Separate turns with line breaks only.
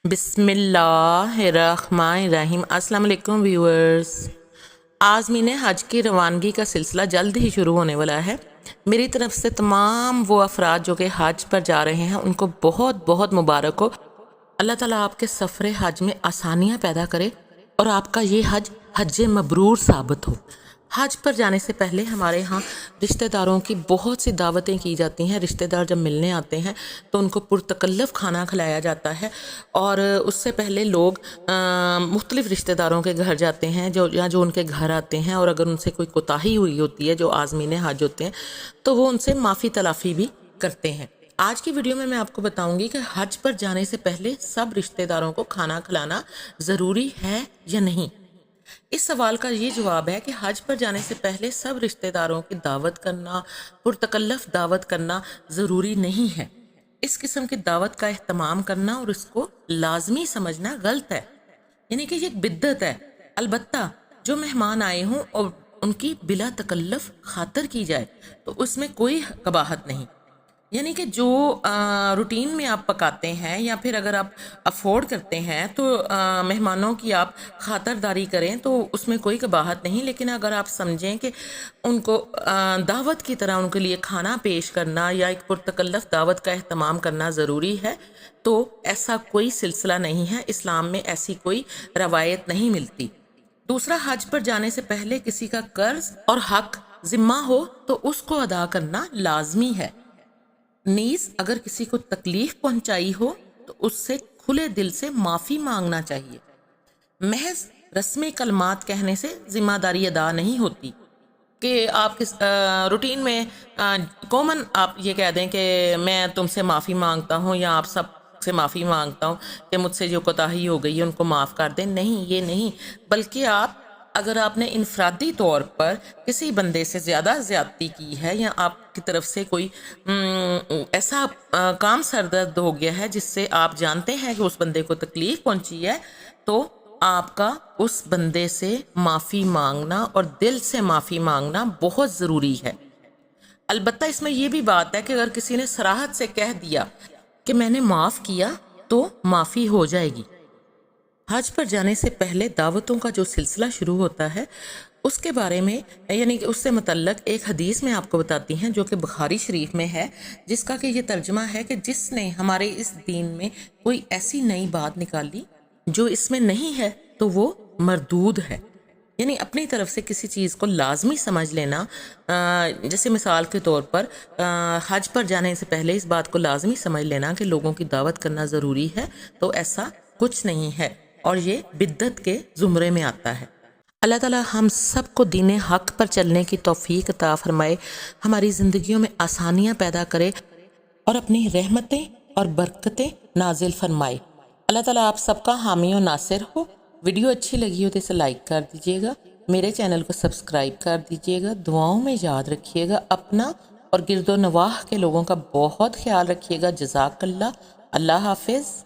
بسم اللہ الرحمن الرحیم۔ السلام علیکم ویورز، عازمین حج کی روانگی کا سلسلہ جلد ہی شروع ہونے والا ہے۔ میری طرف سے تمام وہ افراد جو کہ حج پر جا رہے ہیں ان کو بہت بہت مبارک ہو۔ اللہ تعالیٰ آپ کے سفر حج میں آسانیاں پیدا کرے اور آپ کا یہ حج مبرور ثابت ہو۔ حج پر جانے سے پہلے ہمارے ہاں رشتہ داروں کی بہت سی دعوتیں کی جاتی ہیں۔ رشتہ دار جب ملنے آتے ہیں تو ان کو پرتکلف کھانا کھلایا جاتا ہے، اور اس سے پہلے لوگ مختلف رشتہ داروں کے گھر جاتے ہیں جو ان کے گھر آتے ہیں، اور اگر ان سے کوئی کوتاہی ہوئی ہوتی ہے جو عازمین حج ہوتے ہیں تو وہ ان سے معافی تلافی بھی کرتے ہیں۔ آج کی ویڈیو میں آپ کو بتاؤں گی کہ حج پر جانے سے پہلے سب رشتہ داروں کو کھانا کھلانا ضروری ہے یا نہیں۔ اس سوال کا یہ جواب ہے کہ حج پر جانے سے پہلے سب رشتہ داروں کی دعوت کرنا، پرتکلف دعوت کرنا ضروری نہیں ہے۔ اس قسم کی دعوت کا اہتمام کرنا اور اس کو لازمی سمجھنا غلط ہے، یعنی کہ یہ ایک بدعت ہے۔ البتہ جو مہمان آئے ہوں اور ان کی بلا تکلف خاطر کی جائے تو اس میں کوئی قباحت نہیں، یعنی کہ جو روٹین میں آپ پکاتے ہیں یا پھر اگر آپ افورڈ کرتے ہیں تو مہمانوں کی آپ خاطرداری کریں تو اس میں کوئی قباحت نہیں۔ لیکن اگر آپ سمجھیں کہ ان کو دعوت کی طرح ان کے لیے کھانا پیش کرنا یا ایک پرتکلف دعوت کا اہتمام کرنا ضروری ہے تو ایسا کوئی سلسلہ نہیں ہے، اسلام میں ایسی کوئی روایت نہیں ملتی۔ دوسرا، حج پر جانے سے پہلے کسی کا قرض اور حق ذمہ ہو تو اس کو ادا کرنا لازمی ہے۔ نیز اگر کسی کو تکلیف پہنچائی ہو تو اس سے کھلے دل سے معافی مانگنا چاہیے۔ محض رسمی کلمات کہنے سے ذمہ داری ادا نہیں ہوتی کہ آپ روٹین میں کومن آپ یہ کہہ دیں کہ میں تم سے معافی مانگتا ہوں یا آپ سب سے معافی مانگتا ہوں کہ مجھ سے جو کوتاہی ہو گئی ہے ان کو معاف کر دیں۔ نہیں، یہ نہیں، بلکہ اگر آپ نے انفرادی طور پر کسی بندے سے زیادہ زیادتی کی ہے یا آپ کی طرف سے کوئی ایسا کام سردرد ہو گیا ہے جس سے آپ جانتے ہیں کہ اس بندے کو تکلیف پہنچی ہے، تو آپ کا اس بندے سے معافی مانگنا اور دل سے معافی مانگنا بہت ضروری ہے۔ البتہ اس میں یہ بھی بات ہے کہ اگر کسی نے صراحت سے کہہ دیا کہ میں نے معاف کیا تو معافی ہو جائے گی۔ حج پر جانے سے پہلے دعوتوں کا جو سلسلہ شروع ہوتا ہے اس کے بارے میں، یعنی کہ اس سے متعلق ایک حدیث میں آپ کو بتاتی ہیں جو کہ بخاری شریف میں ہے، جس کا کہ یہ ترجمہ ہے کہ جس نے ہمارے اس دین میں کوئی ایسی نئی بات نکالی جو اس میں نہیں ہے تو وہ مردود ہے۔ یعنی اپنی طرف سے کسی چیز کو لازمی سمجھ لینا، جیسے مثال کے طور پر حج پر جانے سے پہلے اس بات کو لازمی سمجھ لینا کہ لوگوں کی دعوت کرنا ضروری ہے، تو ایسا کچھ نہیں ہے اور یہ بدعت کے زمرے میں آتا ہے۔ اللہ تعالی ہم سب کو دین حق پر چلنے کی توفیق عطا فرمائے، ہماری زندگیوں میں آسانیاں پیدا کرے اور اپنی رحمتیں اور برکتیں نازل فرمائے۔ اللہ تعالیٰ آپ سب کا حامی و ناصر ہو۔ ویڈیو اچھی لگی ہو تو اسے لائک کر دیجیے گا، میرے چینل کو سبسکرائب کر دیجیے گا، دعاؤں میں یاد رکھیے گا، اپنا اور گرد و نواح کے لوگوں کا بہت خیال رکھیے گا۔ جزاک اللہ، اللہ حافظ۔